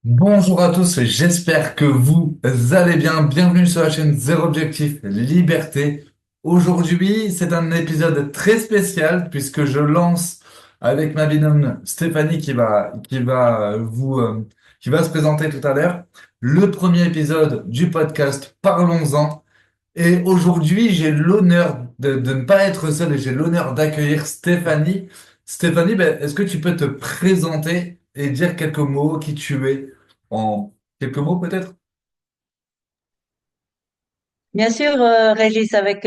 Bonjour à tous, j'espère que vous allez bien. Bienvenue sur la chaîne Zéro Objectif Liberté. Aujourd'hui, c'est un épisode très spécial puisque je lance avec ma binôme Stéphanie qui va se présenter tout à l'heure le premier épisode du podcast Parlons-en. Et aujourd'hui, j'ai l'honneur de ne pas être seul et j'ai l'honneur d'accueillir Stéphanie. Stéphanie, ben, est-ce que tu peux te présenter et dire quelques mots, qui tu es, en quelques mots peut-être? Bien sûr, Régis, avec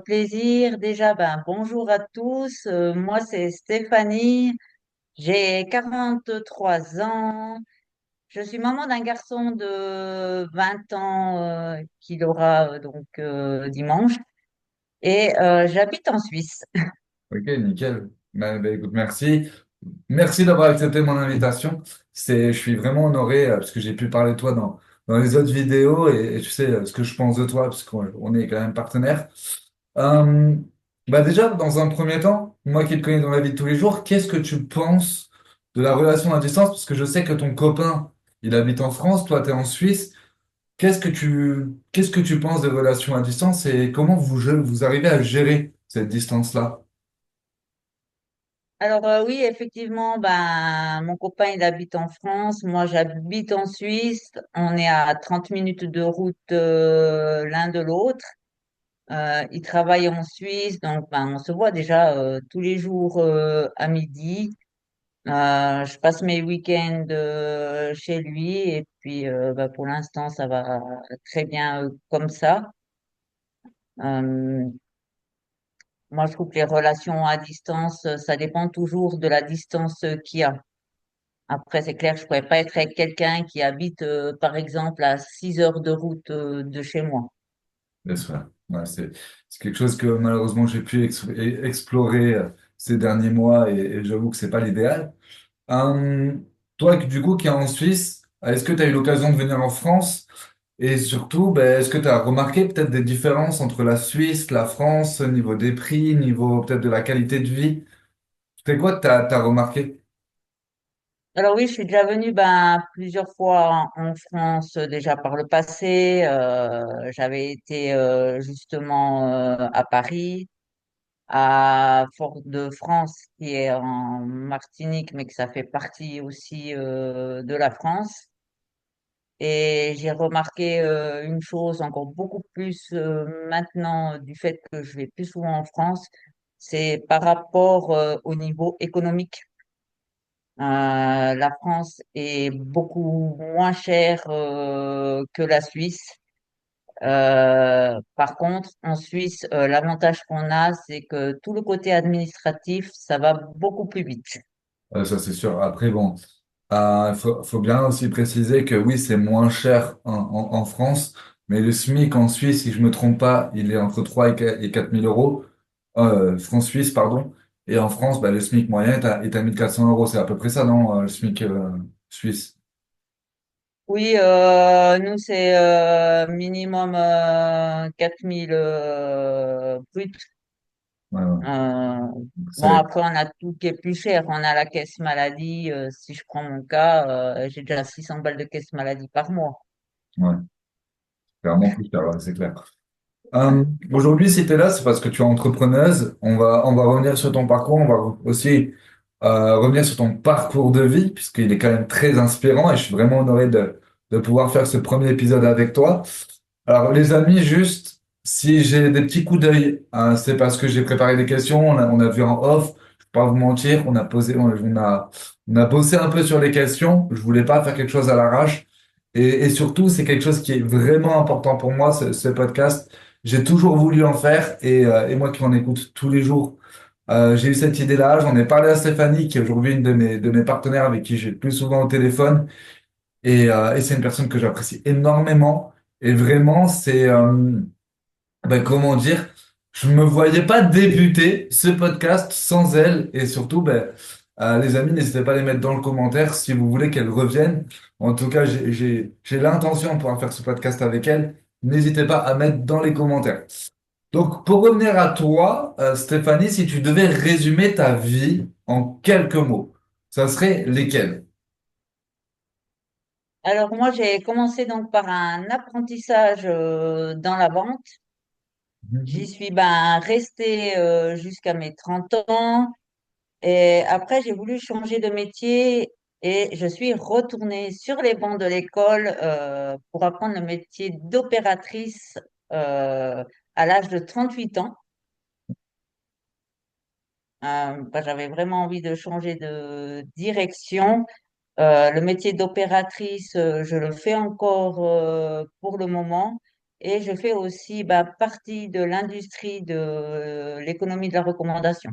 plaisir. Déjà, bonjour à tous. Moi, c'est Stéphanie. J'ai 43 ans. Je suis maman d'un garçon de 20 ans qu'il aura dimanche. Et j'habite en Suisse. Ok, nickel. Ben, écoute, merci. Merci d'avoir accepté mon invitation. Je suis vraiment honoré parce que j'ai pu parler de toi dans les autres vidéos et tu sais ce que je pense de toi parce qu'on est quand même partenaires. Euh, Bah déjà, dans un premier temps, moi qui te connais dans la vie de tous les jours, qu'est-ce que tu penses de la relation à distance? Parce que je sais que ton copain, il habite en France, toi, tu es en Suisse. Qu'est-ce que tu penses des relations à distance et comment vous arrivez à gérer cette distance-là? Alors oui, effectivement, mon copain, il habite en France. Moi, j'habite en Suisse. On est à 30 minutes de route l'un de l'autre. Il travaille en Suisse, donc on se voit déjà tous les jours à midi. Je passe mes week-ends chez lui et puis pour l'instant ça va très bien comme ça. Euh, Moi je trouve que les relations à distance, ça dépend toujours de la distance qu'il y a. Après c'est clair, je pourrais pas être avec quelqu'un qui habite par exemple à 6 heures de route de chez moi. Bien sûr. Ouais, c'est quelque chose que malheureusement j'ai pu explorer ces derniers mois et j'avoue que c'est pas l'idéal. Euh, Toi, du coup, qui es en Suisse, est-ce que tu as eu l'occasion de venir en France? Et surtout, ben, est-ce que tu as remarqué peut-être des différences entre la Suisse, la France, au niveau des prix, niveau peut-être de la qualité de vie? C'est quoi que tu as remarqué? Alors oui, je suis déjà venue plusieurs fois en France déjà par le passé. J'avais été justement à Paris, à Fort-de-France qui est en Martinique, mais que ça fait partie aussi de la France. Et j'ai remarqué une chose encore beaucoup plus maintenant du fait que je vais plus souvent en France, c'est par rapport au niveau économique. La France est beaucoup moins chère que la Suisse. Par contre, en Suisse, l'avantage qu'on a, c'est que tout le côté administratif, ça va beaucoup plus vite. Ça, c'est sûr. Après, bon, faut bien aussi préciser que oui, c'est moins cher en France, mais le SMIC en Suisse, si je me trompe pas, il est entre 3 et 4 000 euros. France-Suisse, pardon. Et en France, bah, le SMIC moyen est à 1 400 euros. C'est à peu près ça, non, le SMIC suisse? Oui, nous, c'est minimum 4000 bruts. Ouais, ouais. Euh, bon, C'est après, on a tout qui est plus cher. On a la caisse maladie. Si je prends mon cas, j'ai déjà 600 balles de caisse maladie par mois. ouais, clairement plus cher, ouais, c'est clair. Aujourd'hui, si tu es là, c'est parce que tu es entrepreneuse. On va revenir sur ton parcours. On va aussi revenir sur ton parcours de vie, puisqu'il est quand même très inspirant et je suis vraiment honoré de pouvoir faire ce premier épisode avec toi. Alors, les amis, juste, si j'ai des petits coups d'œil, hein, c'est parce que j'ai préparé des questions. On a vu en off, je vais pas vous mentir, on a bossé un peu sur les questions. Je voulais pas faire quelque chose à l'arrache. Et surtout, c'est quelque chose qui est vraiment important pour moi, ce podcast. J'ai toujours voulu en faire et moi qui en écoute tous les jours, j'ai eu cette idée-là. J'en ai parlé à Stéphanie, qui est aujourd'hui une de mes partenaires avec qui j'ai le plus souvent au téléphone. Et c'est une personne que j'apprécie énormément. Et vraiment, ben, comment dire, je me voyais pas débuter ce podcast sans elle. Et surtout, ben, les amis, n'hésitez pas à les mettre dans le commentaire si vous voulez qu'elle revienne. En tout cas, j'ai l'intention de pouvoir faire ce podcast avec elle. N'hésitez pas à mettre dans les commentaires. Donc, pour revenir à toi, Stéphanie, si tu devais résumer ta vie en quelques mots, ça serait lesquels? Alors moi, j'ai commencé donc par un apprentissage dans la vente. J'y Mhm. suis ben, restée jusqu'à mes 30 ans. Et après, j'ai voulu changer de métier et je suis retournée sur les bancs de l'école pour apprendre le métier d'opératrice euh, à l'âge de 38 ans. J'avais vraiment envie de changer de direction. Le métier d'opératrice, je le fais encore pour le moment. Et je fais aussi partie de l'industrie de l'économie de la recommandation.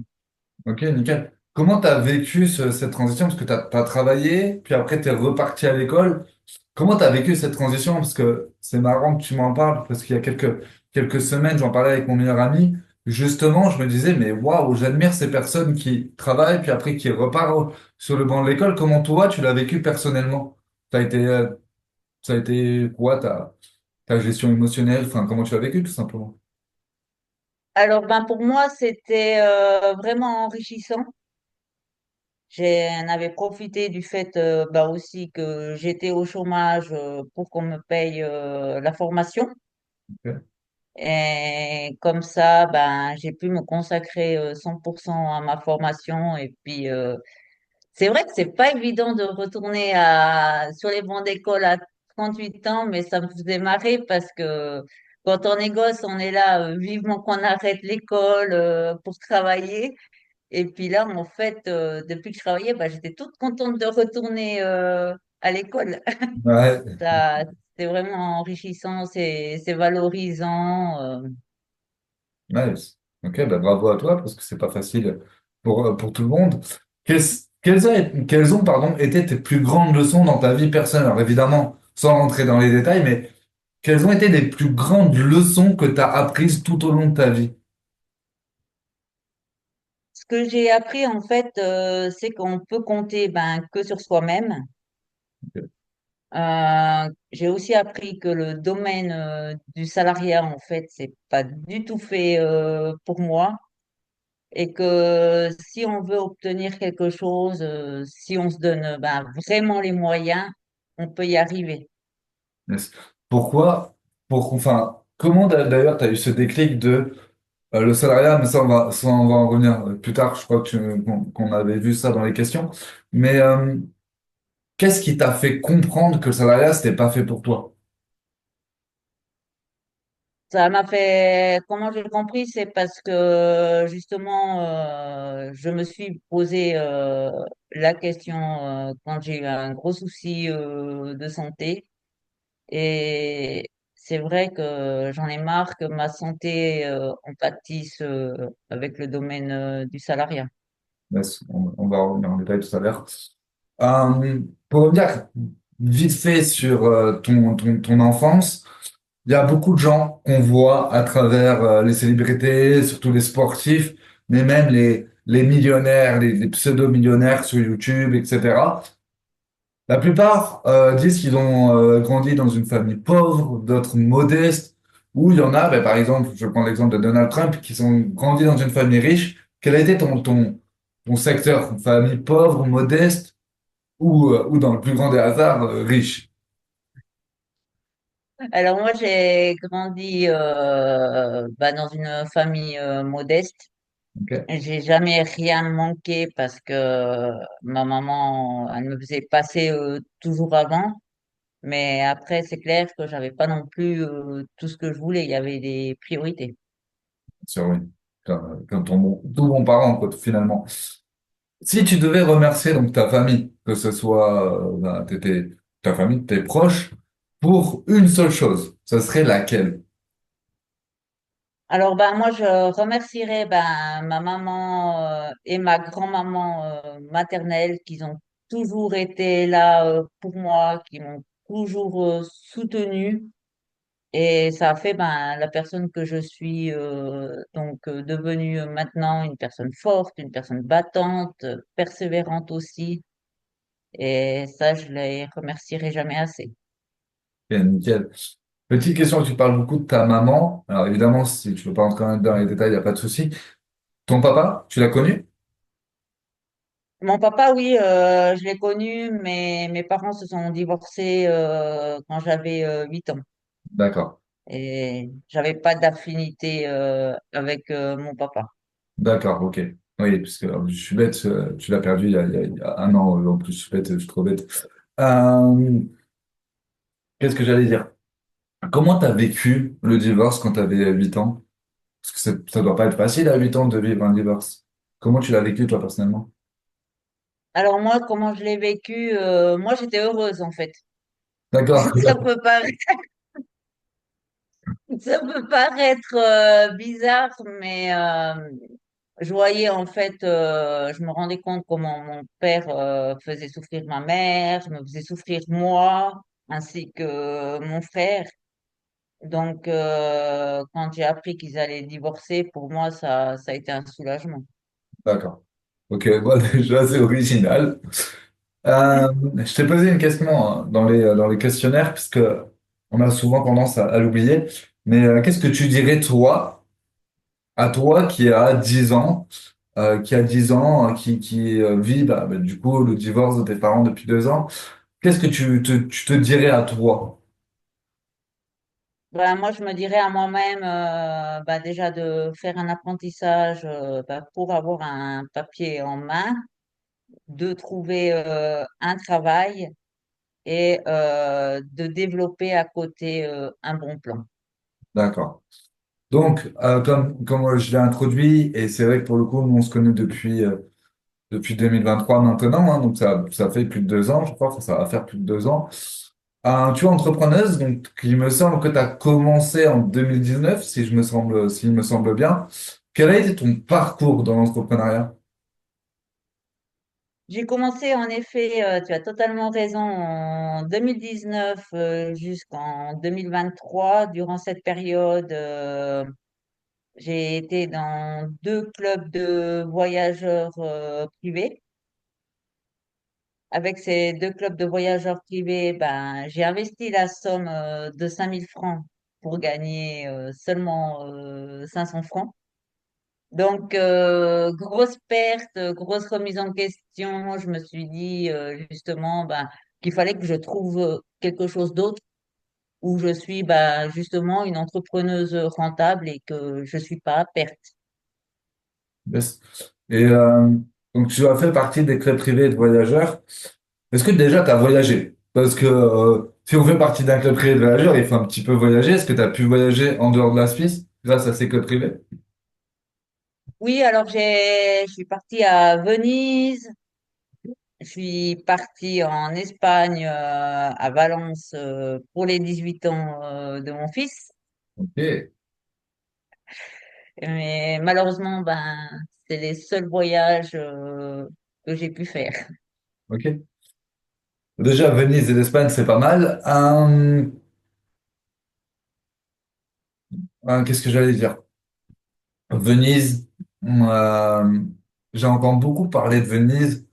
Ok, nickel. Comment tu as vécu cette transition? Parce que tu as travaillé, puis après tu es reparti à l'école. Comment tu as vécu cette transition? Parce que c'est marrant que tu m'en parles, parce qu'il y a quelques semaines, j'en parlais avec mon meilleur ami. Justement, je me disais, mais waouh, j'admire ces personnes qui travaillent, puis après qui repartent sur le banc de l'école. Comment toi, tu l'as vécu personnellement? T'as été, ça a été quoi ta gestion émotionnelle? Enfin, comment tu l'as vécu, tout simplement? Alors, pour moi, c'était vraiment enrichissant. J'en avais profité du fait aussi que j'étais au chômage pour qu'on me paye la formation. Ok. Et comme ça, j'ai pu me consacrer 100% à ma formation. Et puis, c'est vrai que c'est pas évident de retourner sur les bancs d'école à 38 ans, mais ça me faisait marrer parce que quand on est gosse, on est là vivement qu'on arrête l'école pour travailler. Et puis là, en fait, depuis que je travaillais, j'étais toute contente de retourner à l'école. Ouais. Ça, c'est vraiment enrichissant, c'est valorisant. Nice. Ok, bah bravo à toi parce que c'est pas facile pour tout le monde. Quelles ont, pardon, été tes plus grandes leçons dans ta vie personnelle? Alors évidemment, sans rentrer dans les détails, mais quelles ont été les plus grandes leçons que tu as apprises tout au long de ta vie? Ce que j'ai appris, en fait, c'est qu'on peut compter que sur soi-même. J'ai aussi appris que le domaine du salariat, en fait, c'est pas du tout fait pour moi et que si on veut obtenir quelque chose, si on se donne vraiment les moyens, on peut y arriver. Yes. Pourquoi, enfin, comment d'ailleurs tu as eu ce déclic de le salariat, mais ça, on va en revenir plus tard, je crois que qu'on avait vu ça dans les questions. Mais qu'est-ce qui t'a fait comprendre que le salariat, c'était pas fait pour toi? Ça m'a fait, comment j'ai compris, c'est parce que justement, je me suis posé la question quand j'ai eu un gros souci de santé. Et c'est vrai que j'en ai marre que ma santé en pâtisse avec le domaine du salariat. Yes, on va revenir en détail tout à l'heure. Pour revenir vite fait sur ton enfance, il y a beaucoup de gens qu'on voit à travers les célébrités, surtout les sportifs, mais même les millionnaires, les pseudo-millionnaires sur YouTube, etc. La plupart disent qu'ils ont grandi dans une famille pauvre, d'autres modestes, ou il y en a, ben, par exemple, je prends l'exemple de Donald Trump, qui ont grandi dans une famille riche. Quel a été ton secteur, famille pauvre, modeste, ou dans le plus grand des hasards, riche? Alors moi, j'ai grandi dans une famille modeste. Ok. J'ai jamais rien manqué parce que ma maman, elle me faisait passer toujours avant. Mais après, c'est clair que j'avais pas non plus tout ce que je voulais. Il y avait des priorités. Sûr, oui. Comme tout bon parent, quoi, finalement. Si tu devais remercier donc ta famille, que ce soit ben, ta famille, tes proches, pour une seule chose, ce serait laquelle? Alors moi, je remercierais ma maman et ma grand-maman maternelle qui ont toujours été là pour moi, qui m'ont toujours soutenue. Et ça a fait la personne que je suis devenue maintenant une personne forte, une personne battante, persévérante aussi. Et ça, je les remercierai jamais assez. Bien, nickel. Petite question, tu parles beaucoup de ta maman. Alors évidemment, si tu veux pas entrer dans les détails, il n'y a pas de souci. Ton papa, tu l'as connu? Mon papa, oui, je l'ai connu, mais mes parents se sont divorcés quand j'avais 8 ans. D'accord. Et j'avais pas d'affinité avec mon papa. D'accord, ok. Oui, parce que je suis bête, tu l'as perdu il y a un an, en plus, je suis bête, je suis trop bête. Euh, qu'est-ce que j'allais dire? Comment t'as vécu le divorce quand t'avais 8 ans? Parce que ça doit pas être facile à 8 ans de vivre un divorce. Comment tu l'as vécu, toi, personnellement? Alors moi, comment je l'ai vécu, moi j'étais heureuse en fait. D'accord, Ça peut pas Ça peut paraître bizarre, mais je voyais en fait, je me rendais compte comment mon père faisait souffrir ma mère, me faisait souffrir moi, ainsi que mon frère. Donc, quand j'ai appris qu'ils allaient divorcer, pour moi, ça a été un soulagement. d'accord. Ok, bon, déjà, c'est original. Je t'ai posé une question hein, dans les questionnaires, puisque on a souvent tendance à l'oublier. Mais qu'est-ce que tu dirais, toi, à toi qui a 10 ans, qui vit du coup le divorce de tes parents depuis 2 ans? Qu'est-ce que tu te dirais à toi? Ben, moi, je me dirais à moi-même, déjà de faire un apprentissage pour avoir un papier en main, de trouver un travail et de développer à côté un bon plan. D'accord. Donc, comme je l'ai introduit, et c'est vrai que pour le coup, nous, on se connaît depuis 2023 maintenant, hein, donc ça fait plus de 2 ans, je crois, enfin, ça va faire plus de 2 ans. Tu es entrepreneuse, donc il me semble que tu as commencé en 2019, s'il me semble bien. Quel a été ton parcours dans l'entrepreneuriat? J'ai commencé en effet, tu as totalement raison, en 2019 jusqu'en 2023. Durant cette période, j'ai été dans deux clubs de voyageurs privés. Avec ces deux clubs de voyageurs privés, ben, j'ai investi la somme de 5 000 francs pour gagner seulement 500 francs. Donc, grosse perte, grosse remise en question. Je me suis dit justement ben, qu'il fallait que je trouve quelque chose d'autre où je suis justement une entrepreneuse rentable et que je suis pas à perte. Yes. Et donc tu as fait partie des clubs privés de voyageurs. Est-ce que déjà tu as voyagé? Parce que si on fait partie d'un club privé de voyageurs, il faut un petit peu voyager. Est-ce que tu as pu voyager en dehors de la Suisse grâce à ces clubs privés? Oui, alors je suis partie à Venise, je suis partie en Espagne, à Valence, pour les 18 ans de mon fils. Ok, Mais malheureusement, ben, c'est les seuls voyages que j'ai pu faire. ok. Déjà, Venise et l'Espagne, c'est pas mal. Qu'est-ce que j'allais dire? Venise, euh, j'entends beaucoup parler de Venise.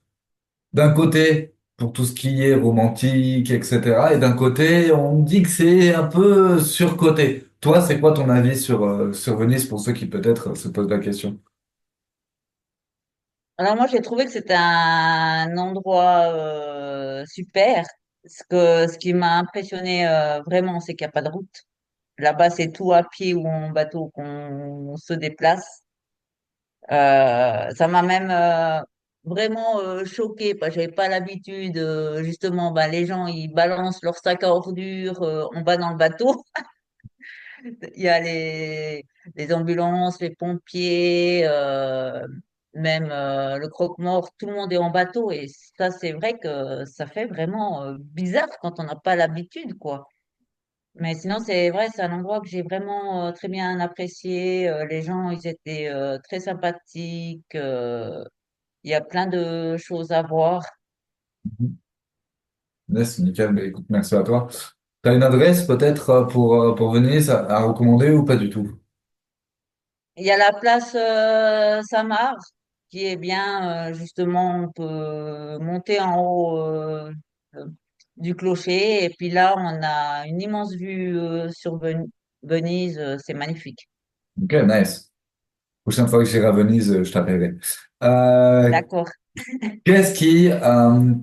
D'un côté, pour tout ce qui est romantique, etc. Et d'un côté, on me dit que c'est un peu surcoté. Toi, c'est quoi ton avis sur Venise pour ceux qui peut-être se posent la question? Alors moi, j'ai trouvé que c'était un endroit super. Ce qui m'a impressionné vraiment, c'est qu'il n'y a pas de route. Là-bas, c'est tout à pied ou en bateau qu'on se déplace. Ça m'a même vraiment choquée parce que j'avais pas l'habitude. Justement, ben, les gens, ils balancent leur sac à ordures en bas dans le bateau. Il y a les ambulances, les pompiers, même le croque-mort, tout le monde est en bateau. Et ça, c'est vrai que ça fait vraiment bizarre quand on n'a pas l'habitude, quoi. Mais sinon, c'est vrai, c'est un endroit que j'ai vraiment très bien apprécié. Les gens, ils étaient très sympathiques. Il y a plein de choses à voir. Yes, nickel, bah, écoute, merci à toi. T'as une adresse peut-être pour Venise à recommander ou pas du tout? Il y a la place Samar qui est bien, justement, on peut monter en haut du clocher et puis là, on a une immense vue sur Venise, c'est magnifique. Ok, nice. Prochaine fois que j'irai à Venise, je t'appellerai. Euh, D'accord. Qu'est-ce qui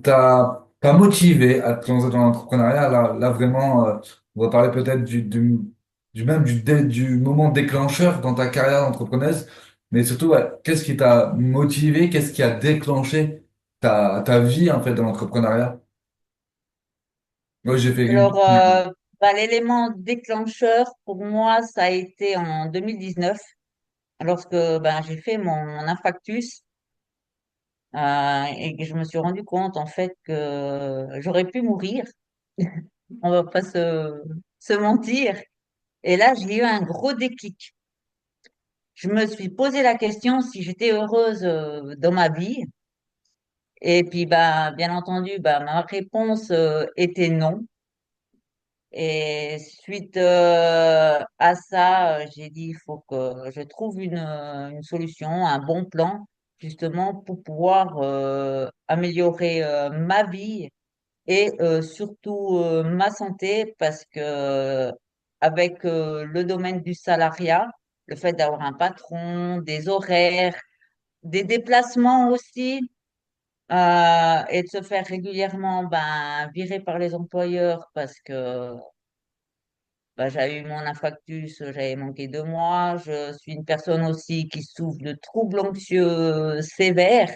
t'a motivé à te lancer dans l'entrepreneuriat? Là vraiment, on va parler peut-être du moment déclencheur dans ta carrière d'entrepreneuse, mais surtout, ouais, qu'est-ce qui t'a motivé? Qu'est-ce qui a déclenché ta vie en fait dans l'entrepreneuriat? Moi, j'ai fait une. Alors, l'élément déclencheur pour moi, ça a été en 2019, lorsque j'ai fait mon infarctus et que je me suis rendu compte en fait que j'aurais pu mourir. On va pas se mentir. Et là, j'ai eu un gros déclic. Je me suis posé la question si j'étais heureuse dans ma vie. Et puis, bien entendu, ma réponse était non. Et suite à ça, j'ai dit, il faut que je trouve une solution, un bon plan, justement, pour pouvoir améliorer ma vie et surtout ma santé, parce que avec le domaine du salariat, le fait d'avoir un patron, des horaires, des déplacements aussi, et de se faire régulièrement virer par les employeurs parce que j'avais eu mon infarctus, j'avais manqué 2 mois. Je suis une personne aussi qui souffre de troubles anxieux sévères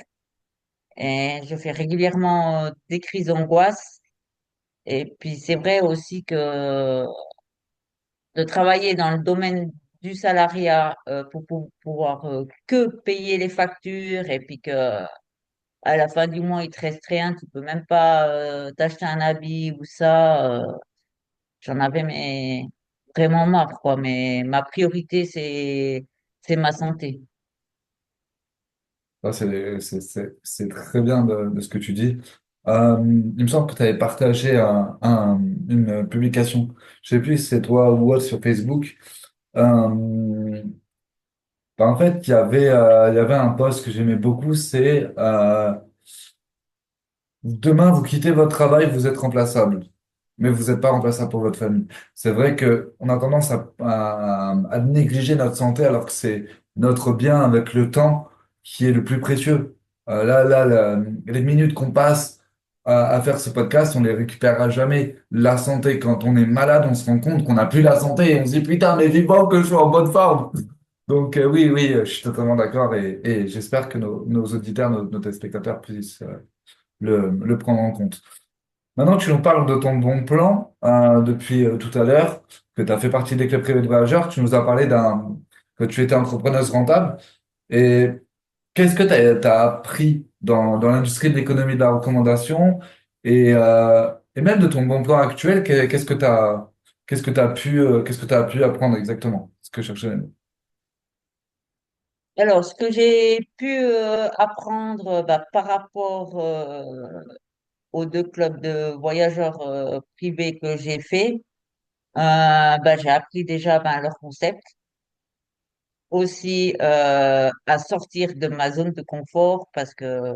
et je fais régulièrement des crises d'angoisse. Et puis c'est vrai aussi que de travailler dans le domaine du salariat pour pouvoir que payer les factures et puis que à la fin du mois il te reste rien, tu peux même pas t'acheter un habit ou ça. J'en avais mais vraiment marre, quoi. Mais ma priorité, c'est ma santé. Ça, c'est très bien de ce que tu dis. Il me semble que tu avais partagé une publication, je sais plus si c'est toi ou autre sur Facebook. Euh, En fait, il y avait un post que j'aimais beaucoup, c'est demain, vous quittez votre travail, vous êtes remplaçable, mais vous n'êtes pas remplaçable pour votre famille. C'est vrai que on a tendance à négliger notre santé alors que c'est notre bien avec le temps qui est le plus précieux. Les minutes qu'on passe à faire ce podcast, on les récupérera jamais. La santé, quand on est malade, on se rend compte qu'on n'a plus la santé et on se dit putain, mais vivant que je sois en bonne forme. Donc oui, je suis totalement d'accord et j'espère que nos auditeurs, nos téléspectateurs puissent le prendre en compte. Maintenant, tu nous parles de ton bon plan depuis tout à l'heure, que tu as fait partie des clubs privés de voyageurs. Tu nous as parlé que tu étais entrepreneuse rentable. Et qu'est-ce que tu as appris dans l'industrie de l'économie de la recommandation et même de ton bon plan actuel, qu'est-ce que tu pu apprendre exactement? Ce que je cherchais. Alors, ce que j'ai pu apprendre par rapport aux 2 clubs de voyageurs privés que j'ai fait, j'ai appris déjà leur concept, aussi à sortir de ma zone de confort parce que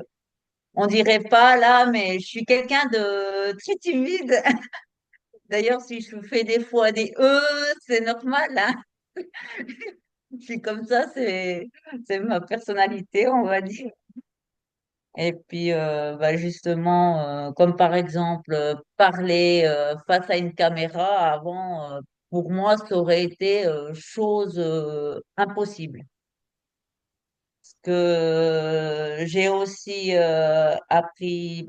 on dirait pas là, mais je suis quelqu'un de très timide. D'ailleurs, si je fais des fois des c'est normal, hein. Je suis comme ça, c'est ma personnalité, on va dire. Et puis, justement, comme par exemple, parler face à une caméra, avant, pour moi, ça aurait été chose impossible. Ce que j'ai aussi appris,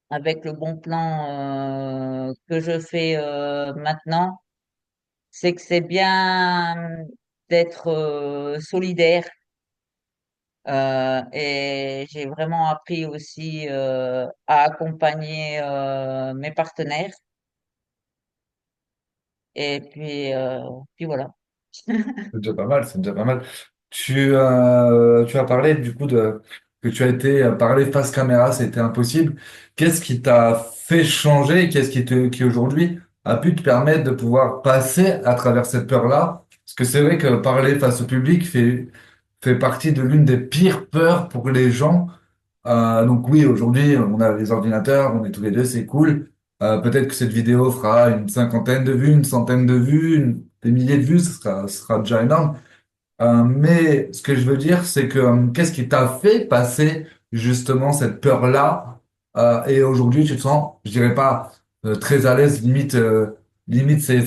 avec le bon plan que je fais maintenant, c'est que c'est bien d'être solidaire. Et j'ai vraiment appris aussi à accompagner mes partenaires. Et puis voilà. C'est déjà pas mal, c'est déjà pas mal. Tu as parlé du coup que tu as été parler face caméra, c'était impossible. Qu'est-ce qui t'a fait changer et qui aujourd'hui a pu te permettre de pouvoir passer à travers cette peur-là? Parce que c'est vrai que parler face au public fait partie de l'une des pires peurs pour les gens. Donc oui, aujourd'hui, on a les ordinateurs, on est tous les deux, c'est cool. Peut-être que cette vidéo fera une cinquantaine de vues, une centaine de vues, des milliers de vues, ce sera déjà énorme. Mais ce que je veux dire, c'est que qu'est-ce qui t'a fait passer justement cette peur-là et aujourd'hui tu te sens, je dirais pas très à l'aise, limite c'est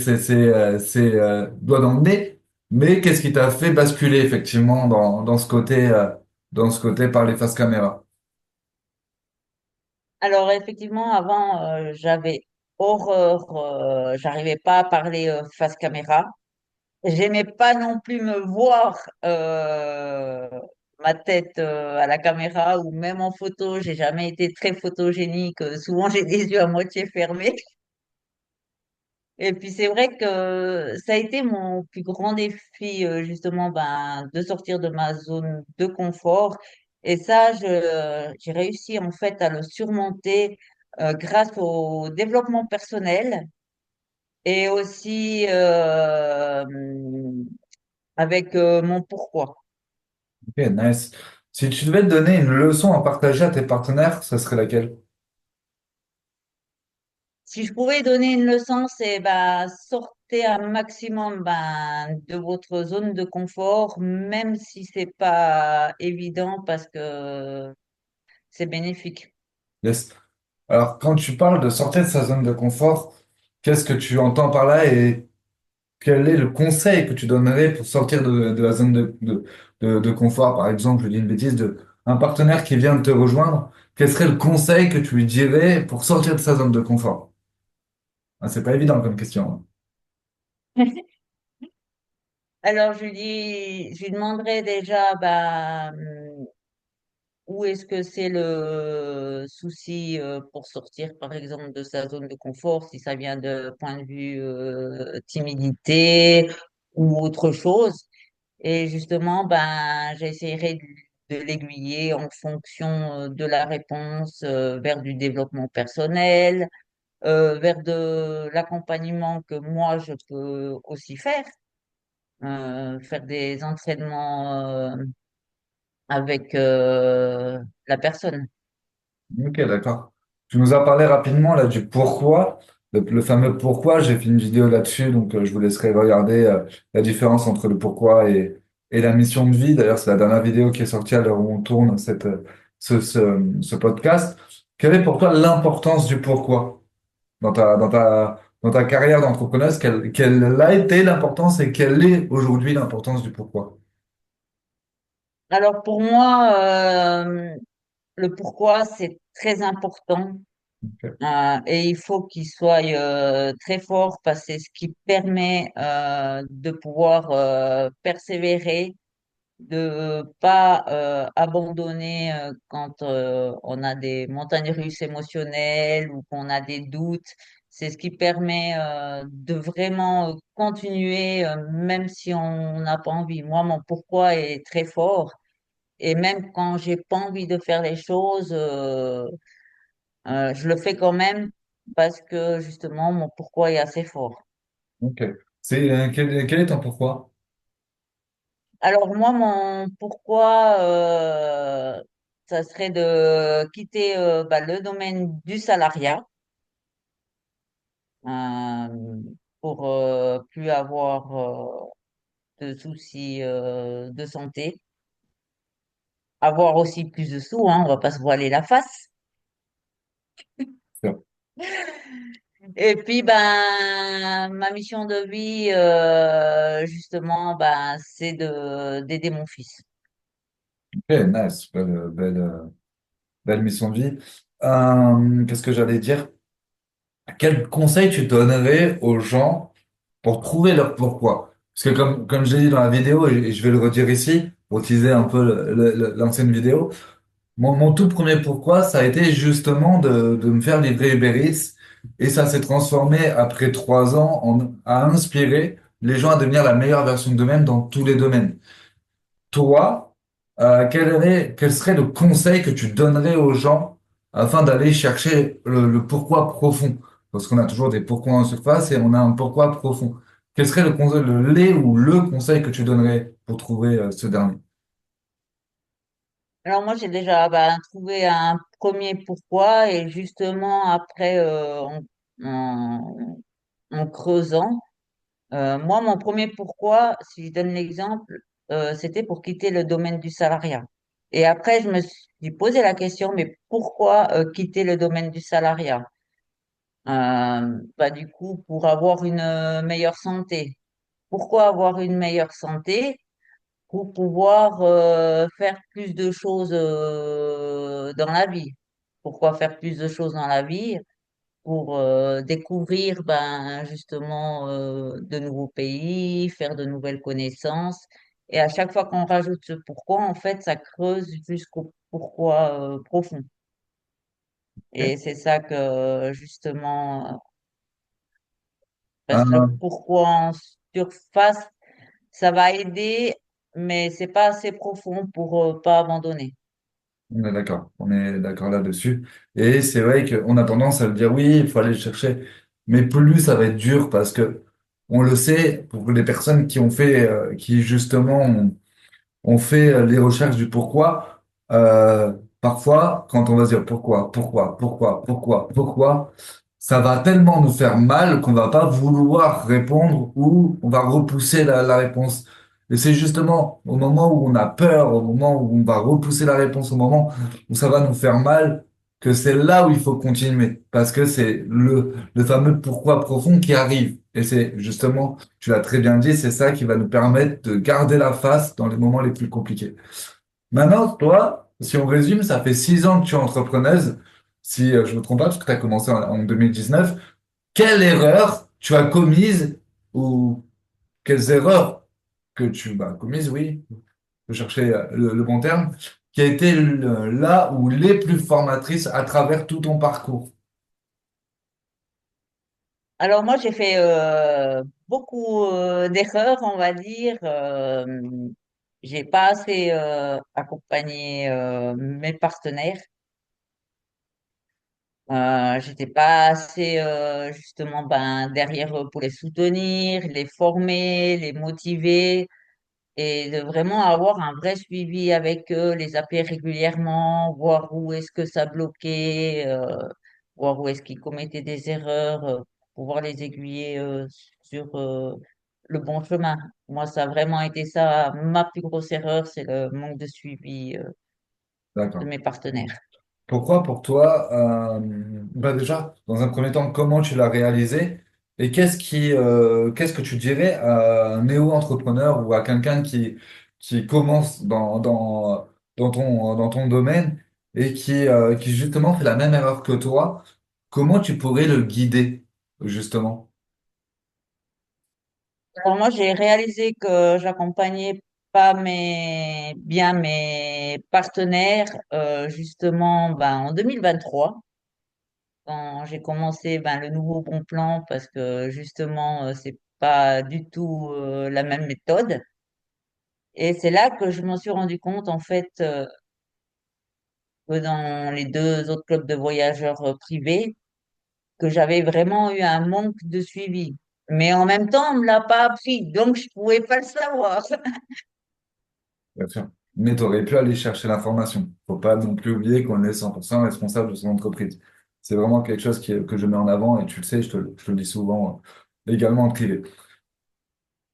doigt dans le nez, mais qu'est-ce qui t'a fait basculer effectivement dans ce côté par les faces caméra? Alors effectivement, avant, j'avais horreur, j'arrivais pas à parler face caméra. J'aimais pas non plus me voir ma tête à la caméra ou même en photo. J'ai jamais été très photogénique. Souvent, j'ai des yeux à moitié fermés. Et puis c'est vrai que ça a été mon plus grand défi justement ben, de sortir de ma zone de confort. Et ça, j'ai réussi en fait à le surmonter grâce au développement personnel et aussi avec mon pourquoi. Ok, nice. Si tu devais te donner une leçon à partager à tes partenaires, ça serait laquelle? Si je pouvais donner une leçon, c'est ben, sortez un maximum ben, de votre zone de confort, même si c'est pas évident parce que c'est bénéfique. Yes. Alors, quand tu parles de sortir de sa zone de confort, qu'est-ce que tu entends par là et quel est le conseil que tu donnerais pour sortir de la zone de confort? Par exemple, je dis une bêtise, de un partenaire qui vient de te rejoindre, quel serait le conseil que tu lui dirais pour sortir de sa zone de confort? Ah, c'est pas évident comme question, hein. Alors, je lui demanderais déjà ben, où est-ce que c'est le souci pour sortir, par exemple, de sa zone de confort, si ça vient de point de vue timidité ou autre chose. Et justement, ben, j'essaierai de l'aiguiller en fonction de la réponse vers du développement personnel, vers de l'accompagnement que moi je peux aussi faire, faire des entraînements avec la personne. Ok, d'accord. Tu nous as parlé rapidement là du pourquoi, le fameux pourquoi. J'ai fait une vidéo là-dessus, donc je vous laisserai regarder la différence entre le pourquoi et la mission de vie. D'ailleurs, c'est la dernière vidéo qui est sortie à l'heure où on tourne ce podcast. Quelle est pour toi l'importance du pourquoi dans ta carrière d'entrepreneuse? Quelle a été l'importance et quelle est aujourd'hui l'importance du pourquoi? Alors pour moi, le pourquoi, c'est très important. Ok. Et il faut qu'il soit très fort parce que c'est ce qui permet de pouvoir persévérer, de pas abandonner quand on a des montagnes russes émotionnelles ou qu'on a des doutes. C'est ce qui permet de vraiment continuer même si on n'a pas envie. Moi, mon pourquoi est très fort et même quand j'ai pas envie de faire les choses, je le fais quand même parce que justement mon pourquoi est assez fort. Ok. Quel est ton pourquoi? Alors moi, mon pourquoi, ça serait de quitter bah, le domaine du salariat euh, pour plus avoir de soucis de santé, avoir aussi plus de sous, hein, on va pas se voiler la face. Et puis ben ma mission de vie, justement, ben c'est de d'aider mon fils. Ok, nice. Belle mission de vie. Qu'est-ce que j'allais dire? Quel conseil tu donnerais aux gens pour trouver leur pourquoi? Parce que comme je l'ai dit dans la vidéo, et je vais le redire ici, pour utiliser un peu l'ancienne vidéo, mon tout premier pourquoi, ça a été justement de me faire livrer Uber Eats. Et ça s'est transformé après 3 ans à inspirer les gens à devenir la meilleure version d'eux-mêmes dans tous les domaines. Toi, quel serait le conseil que tu donnerais aux gens afin d'aller chercher le pourquoi profond? Parce qu'on a toujours des pourquoi en surface et on a un pourquoi profond. Quel serait le conseil, le lait ou le conseil que tu donnerais pour trouver ce dernier? Alors moi j'ai déjà ben, trouvé un premier pourquoi et justement après en creusant, moi mon premier pourquoi, si je donne l'exemple, c'était pour quitter le domaine du salariat. Et après, je me suis posé la question, mais pourquoi quitter le domaine du salariat? Bah, du coup, pour avoir une meilleure santé. Pourquoi avoir une meilleure santé? Pour pouvoir faire plus de choses dans la vie. Pourquoi faire plus de choses dans la vie? Pour découvrir ben, justement de nouveaux pays, faire de nouvelles connaissances. Et à chaque fois qu'on rajoute ce pourquoi, en fait, ça creuse jusqu'au pourquoi profond. Ok. Et c'est ça que justement, parce que le Euh, pourquoi en surface, ça va aider, mais c'est pas assez profond pour pas abandonner. on est d'accord là-dessus. Et c'est vrai qu'on a tendance à le dire, oui, il faut aller le chercher. Mais plus ça va être dur parce que on le sait, pour les personnes qui ont fait, qui justement on fait les recherches du pourquoi. Parfois, quand on va se dire pourquoi, ça va tellement nous faire mal qu'on va pas vouloir répondre ou on va repousser la réponse. Et c'est justement au moment où on a peur, au moment où on va repousser la réponse, au moment où ça va nous faire mal, que c'est là où il faut continuer. Parce que c'est le fameux pourquoi profond qui arrive. Et c'est justement tu l'as très bien dit, c'est ça qui va nous permettre de garder la face dans les moments les plus compliqués. Maintenant, toi, si on résume, ça fait 6 ans que tu es entrepreneuse, si je me trompe pas, parce que tu as commencé en 2019. Quelle erreur tu as commise ou quelles erreurs que tu as commises, oui, je cherchais le bon terme, qui a été là ou les plus formatrices à travers tout ton parcours? Alors moi, j'ai fait beaucoup d'erreurs, on va dire. J'ai pas assez accompagné mes partenaires. J'étais pas assez justement ben derrière eux pour les soutenir, les former, les motiver et de vraiment avoir un vrai suivi avec eux, les appeler régulièrement, voir où est-ce que ça bloquait, voir où est-ce qu'ils commettaient des erreurs, pouvoir les aiguiller sur le bon chemin. Moi, ça a vraiment été ça, ma plus grosse erreur, c'est le manque de suivi de D'accord. mes partenaires. Pourquoi pour toi, bah déjà, dans un premier temps, comment tu l'as réalisé et qu'est-ce que tu dirais à un néo-entrepreneur ou à quelqu'un qui commence dans ton domaine et qui justement fait la même erreur que toi, comment tu pourrais le guider, justement? Alors moi, j'ai réalisé que j'accompagnais pas bien mes partenaires justement ben, en 2023 quand j'ai commencé ben, le nouveau bon plan parce que justement c'est pas du tout la même méthode et c'est là que je m'en suis rendu compte en fait que dans les deux autres clubs de voyageurs privés que j'avais vraiment eu un manque de suivi. Mais en même temps, on me l'a pas appris, donc je pouvais pas le savoir. Bien sûr. Mais tu aurais pu aller chercher l'information. Faut pas non plus oublier qu'on est 100% responsable de son entreprise. C'est vraiment quelque chose que je mets en avant et tu le sais, je te le dis souvent également en privé.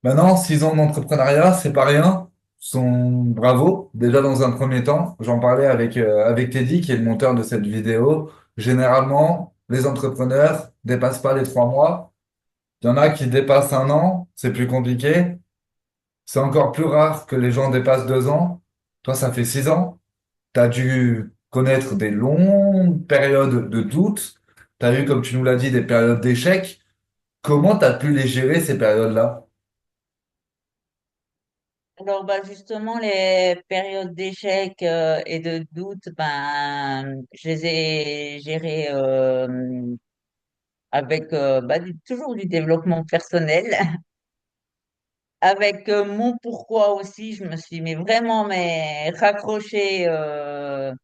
Maintenant, 6 ans d'entrepreneuriat, c'est pas rien. Son bravo. Déjà dans un premier temps, j'en parlais avec Teddy, qui est le monteur de cette vidéo. Généralement, les entrepreneurs dépassent pas les 3 mois. Il y en a qui dépassent un an, c'est plus compliqué. C'est encore plus rare que les gens dépassent 2 ans. Toi, ça fait 6 ans. Tu as dû connaître des longues périodes de doute. Tu as eu, comme tu nous l'as dit, des périodes d'échec. Comment tu as pu les gérer, ces périodes-là? Alors, bah, justement, les périodes d'échec et de doute, ben, je les ai gérées avec bah, toujours du développement personnel, avec mon pourquoi aussi. Je me suis mais vraiment mais raccrochée euh,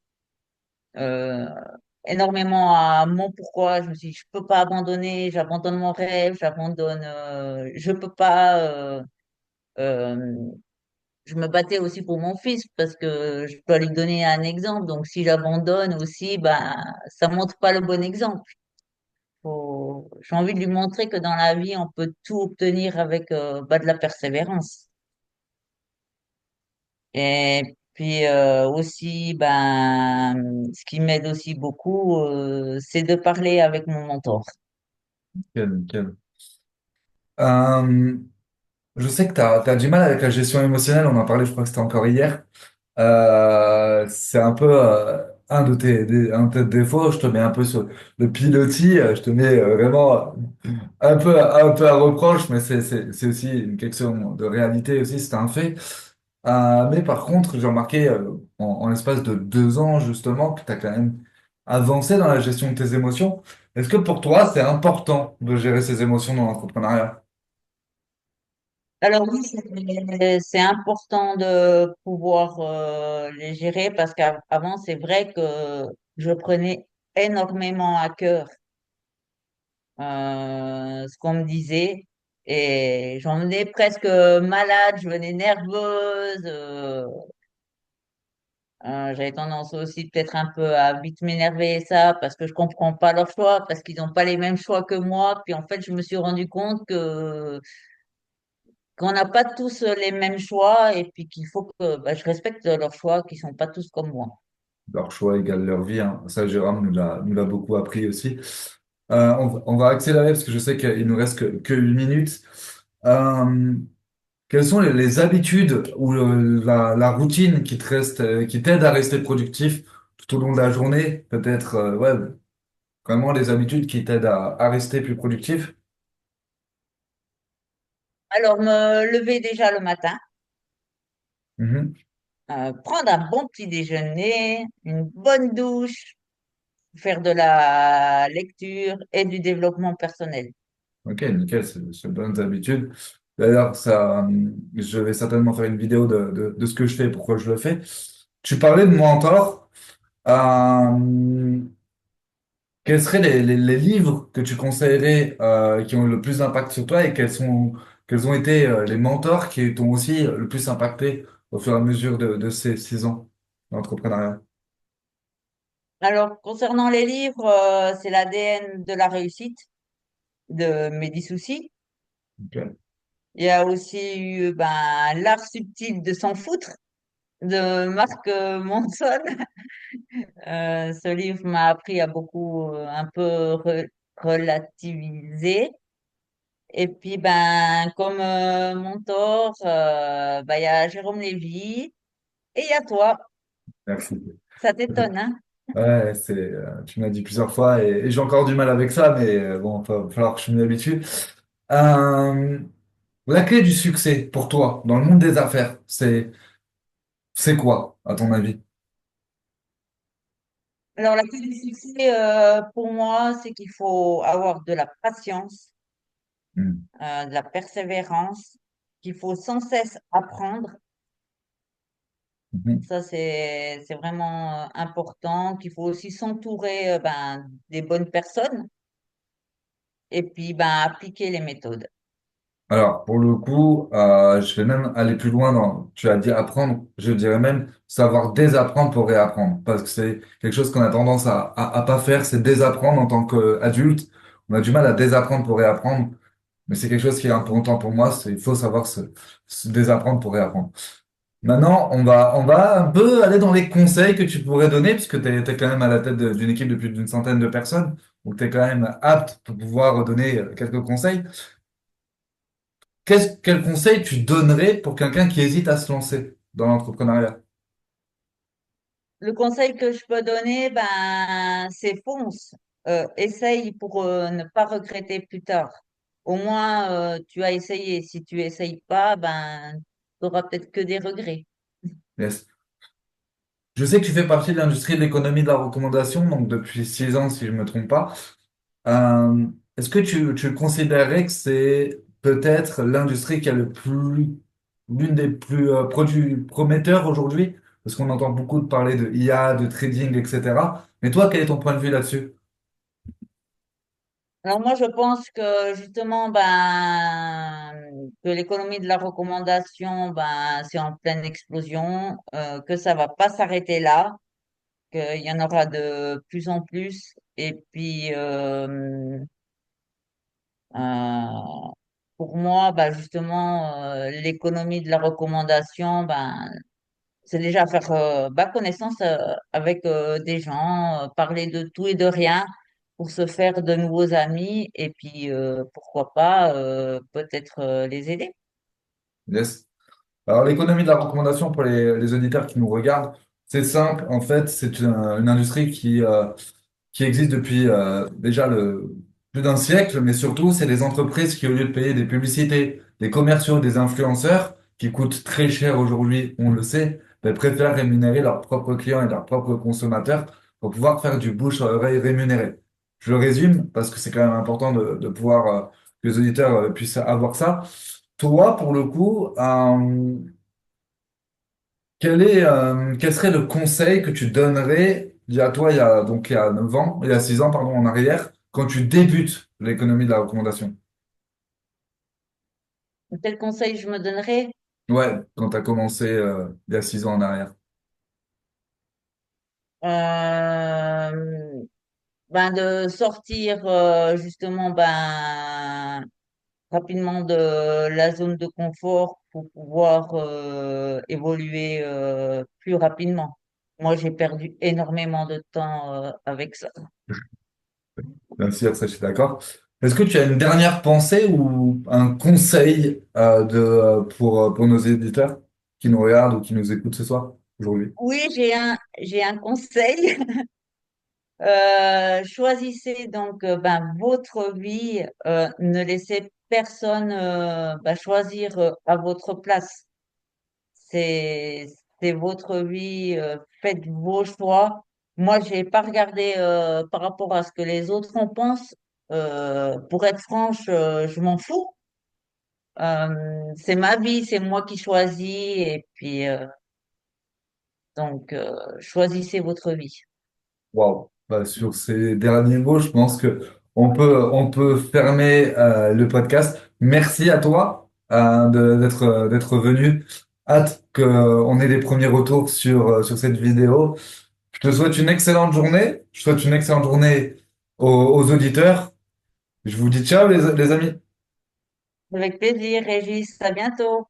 énormément à mon pourquoi. Je me suis dit, je peux pas abandonner, j'abandonne mon rêve, je peux pas. Euh, je me battais aussi pour mon fils parce que je dois lui donner un exemple. Donc, si j'abandonne aussi, ben, ça montre pas le bon exemple. J'ai envie de lui montrer que dans la vie, on peut tout obtenir avec bah, de la persévérance. Et puis aussi, ben, ce qui m'aide aussi beaucoup, c'est de parler avec mon mentor. Nickel, nickel. Euh, je sais que tu as, du mal avec la gestion émotionnelle, on en parlait, je crois que c'était encore hier. C'est un peu un de un de tes défauts, je te mets un peu sur le pilotis, je te mets vraiment un peu à reproche, mais c'est aussi une question de réalité aussi, c'est un fait. Mais par contre, j'ai remarqué en l'espace de 2 ans, justement, que tu as quand même avancé dans la gestion de tes émotions. Est-ce que pour toi, c'est important de gérer ses émotions dans l'entrepreneuriat? Alors oui, c'est important de pouvoir les gérer parce qu'avant, c'est vrai que je prenais énormément à cœur ce qu'on me disait et j'en venais presque malade, je venais nerveuse. J'avais tendance aussi peut-être un peu à vite m'énerver et ça parce que je comprends pas leurs choix, parce qu'ils n'ont pas les mêmes choix que moi. Puis en fait, je me suis rendu compte que qu'on n'a pas tous les mêmes choix et puis qu'il faut que bah, je respecte leurs choix qui sont pas tous comme moi. Leur choix égale leur vie, hein. Ça, Jérôme nous l'a beaucoup appris aussi. On va accélérer parce que je sais qu'il nous reste que 1 minute. Euh, Quelles sont les habitudes ou la routine qui te reste, qui t'aide à rester productif tout au long de la journée? Peut-être, ouais, vraiment les habitudes qui t'aident à rester plus productif? Alors me lever déjà le matin, Mhm. prendre un bon petit déjeuner, une bonne douche, faire de la lecture et du développement personnel. Ok, nickel, c'est de bonnes habitudes. D'ailleurs, je vais certainement faire une vidéo de ce que je fais et pourquoi je le fais. Tu parlais de mentor. Euh, Quels seraient les livres que tu conseillerais qui ont le plus d'impact sur toi et quels ont été les mentors qui t'ont aussi le plus impacté au fur et à mesure de ces 6 ans d'entrepreneuriat? Alors concernant les livres, c'est l'ADN de la réussite de Mehdi Souci. Ok. Il y a aussi eu ben, L'art subtil de s'en foutre de Marc Manson. Ce livre m'a appris à beaucoup un peu relativiser. Et puis, ben, comme mentor, ben, il y a Jérôme Lévy et il y a toi. Merci. Ça t'étonne, hein? Ouais, tu m'as dit plusieurs fois et j'ai encore du mal avec ça, mais bon, va falloir que je m'y habitue. Euh, la clé du succès pour toi dans le monde des affaires, c'est quoi, à ton avis? Alors, la clé du succès, pour moi, c'est qu'il faut avoir de la patience, Hmm. de la persévérance, qu'il faut sans cesse apprendre. Mhm. Ça, c'est vraiment important, qu'il faut aussi s'entourer ben, des bonnes personnes et puis ben, appliquer les méthodes. Alors, pour le coup, je vais même aller plus loin tu as dit apprendre, je dirais même savoir désapprendre pour réapprendre. Parce que c'est quelque chose qu'on a tendance à pas faire, c'est désapprendre en tant qu'adulte. On a du mal à désapprendre pour réapprendre, mais c'est quelque chose qui est important pour moi, il faut savoir se désapprendre pour réapprendre. Maintenant, on va un peu aller dans les conseils que tu pourrais donner, puisque tu es, quand même à la tête d'une équipe de plus d'une centaine de personnes, donc tu es quand même apte pour pouvoir donner quelques conseils. Quel conseil tu donnerais pour quelqu'un qui hésite à se lancer dans l'entrepreneuriat? Le conseil que je peux donner, ben, c'est fonce. Essaye pour ne pas regretter plus tard. Au moins, tu as essayé. Si tu essayes pas, ben, tu auras peut-être que des regrets. Yes. Je sais que tu fais partie de l'industrie de l'économie de la recommandation, donc depuis 6 ans, si je ne me trompe pas. Euh, Est-ce que tu considérais que c'est peut-être l'industrie qui a l'une des plus produits prometteurs aujourd'hui? Parce qu'on entend beaucoup de parler de IA, de trading, etc. Mais toi, quel est ton point de vue là-dessus? Alors moi, je pense que justement, ben, que l'économie de la recommandation, ben, c'est en pleine explosion, que ça va pas s'arrêter là, qu'il y en aura de plus en plus. Et puis, pour moi, ben, justement, l'économie de la recommandation, ben, c'est déjà faire connaissance avec des gens, parler de tout et de rien pour se faire de nouveaux amis et puis pourquoi pas peut-être les aider. Yes. Alors, l'économie de la recommandation pour les auditeurs qui nous regardent, c'est simple. En fait, c'est une industrie qui existe depuis déjà plus d'un siècle, mais surtout, c'est des entreprises qui, au lieu de payer des publicités, des commerciaux, des influenceurs, qui coûtent très cher aujourd'hui, on le sait, ben, préfèrent rémunérer leurs propres clients et leurs propres consommateurs pour pouvoir faire du bouche-à-oreille rémunéré. Je résume parce que c'est quand même important de pouvoir que les auditeurs puissent avoir ça. Toi, pour le coup, quel serait le conseil que tu donnerais à toi il y a 9 ans, il y a 6 ans, pardon, en arrière, quand tu débutes l'économie de la recommandation? Quel conseil je me donnerais? Ouais, quand tu as commencé il y a 6 ans en arrière. Euh, de sortir justement rapidement de la zone de confort pour pouvoir évoluer plus rapidement. Moi, j'ai perdu énormément de temps avec ça. Bien sûr, ça, je suis d'accord. Est-ce que tu as une dernière pensée ou un conseil pour nos éditeurs qui nous regardent ou qui nous écoutent ce soir, aujourd'hui? Oui, j'ai un conseil. Choisissez donc votre vie. Ne laissez personne choisir à votre place. C'est c'est votre vie. Faites vos choix. Moi, j'ai pas regardé par rapport à ce que les autres en pensent. Pour être franche, je m'en fous. C'est ma vie, c'est moi qui choisis. Et puis choisissez votre vie. Wow. Bah, sur ces derniers mots, je pense que on peut fermer le podcast. Merci à toi d'être venu. Hâte qu'on ait les premiers retours sur cette vidéo. Je te souhaite une excellente journée. Je souhaite une excellente journée aux auditeurs. Je vous dis ciao les amis. Avec plaisir, Régis. À bientôt.